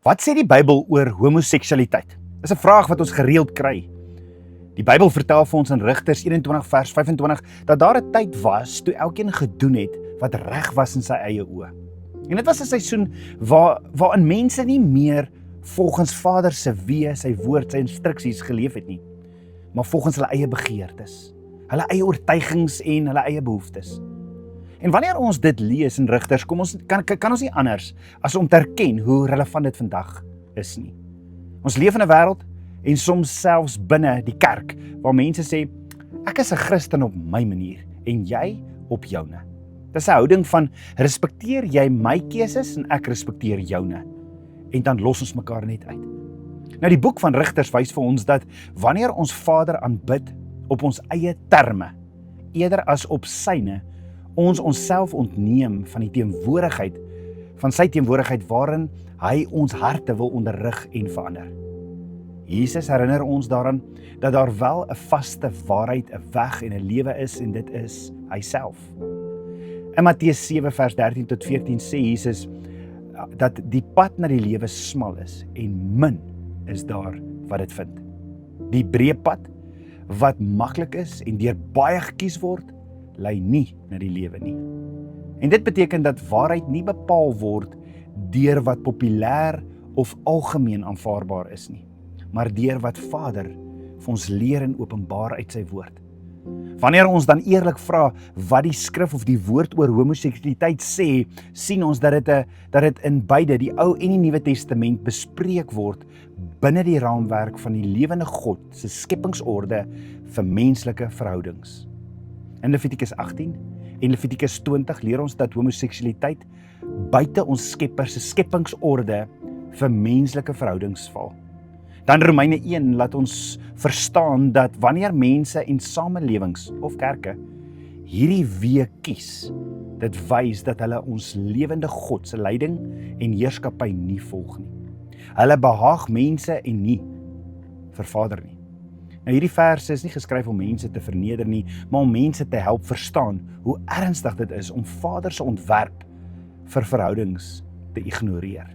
Wat sê die Bybel oor homoseksualiteit? Dis 'n vraag wat ons gereeld kry. Die Bybel vertel vir ons in Rigters 21 vers 25 dat daar 'n tyd was toe elkeen gedoen het wat reg was in sy eie oë. En dit was 'n seisoen waarin mense nie meer volgens Vader se weë, sy woord, sy instruksies geleef het nie, maar volgens hulle eie begeertes, hulle eie oortuigings en hulle eie behoeftes. En wanneer ons dit lees in Rigters, kan ons nie anders as om te erken hoe relevant dit vandag is nie. Ons leef in 'n wêreld en soms selfs binne die kerk waar mense sê, ek is 'n Christen op my manier en jy op joune. Dis 'n houding van respekteer jy my keuses en ek respekteer joune. En dan los ons mekaar net uit. Nou die boek van Rigters wys vir ons dat wanneer ons Vader aanbid op ons eie terme, eerder as op syne, ons onsself ontneem van die teenwoordigheid, van sy teenwoordigheid waarin hy ons harte wil onderrig en verander. Jesus herinner ons daaraan dat daar wel 'n vaste waarheid, 'n weg en 'n lewe is en dit is hy self. In Matteus 7 vers 13 tot 14 sê Jesus dat die pad na die lewe smal is en min is daar wat dit vind. Die breë pad wat maklik is en deur baie gekies word, lei nie na die lewe nie. En dit beteken dat waarheid nie bepaal word deur wat populêr of algemeen aanvaarbaar is nie, maar deur wat Vader vir ons leer en openbaar uit sy woord. Wanneer ons dan eerlik vra wat die skrif of die woord oor homoseksualiteit sê, sien ons dat dit in beide die Ou en die Nuwe Testament bespreek word binne die raamwerk van die lewende God se skepingsorde vir menslike verhoudings. In Levitikus 18 en Levitikus 20 leer ons dat homoseksualiteit buite ons Skepper se skepingsorde vir menslike verhoudings val. Dan Romeine 1 laat ons verstaan dat wanneer mense en samelewings of kerke hierdie weë kies, dit wys dat hulle ons lewende God se leiding en heerskappy nie volg nie. Hulle behaag mense en nie vir Vader nie. Nou hierdie verse is nie geskryf om mense te verneder nie, maar om mense te help verstaan hoe ernstig dit is om Vader se ontwerp vir verhoudings te ignoreer.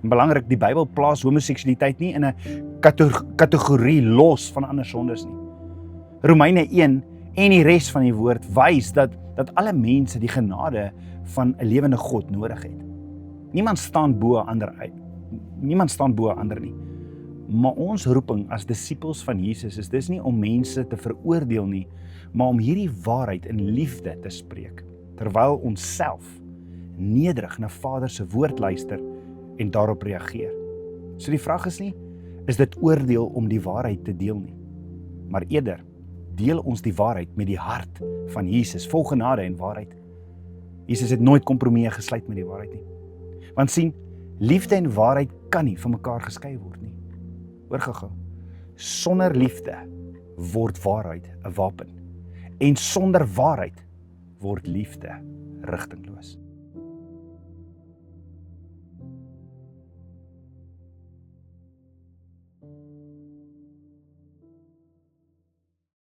En belangrik, die Bybel plaas homoseksualiteit nie in 'n kategorie los van ander sondes nie. Romeine 1 en die res van die woord wys dat alle mense die genade van 'n lewende God nodig het. Niemand staan bo ander nie. Maar ons roeping as disippels van Jesus is dis nie om mense te veroordeel nie, maar om hierdie waarheid in liefde te spreek, terwyl ons self nederig na Vader se woord luister en daarop reageer. So die vraag is nie, is dit oordeel om die waarheid te deel nie, maar eerder deel ons die waarheid met die hart van Jesus, vol genade en waarheid. Jesus het nooit kompromieë gesluit met die waarheid nie. Want sien, liefde en waarheid kan nie van mekaar geskei word nie. Hoor gou-gou. Sonder liefde word waarheid 'n wapen. En sonder waarheid word liefde rigtingloos.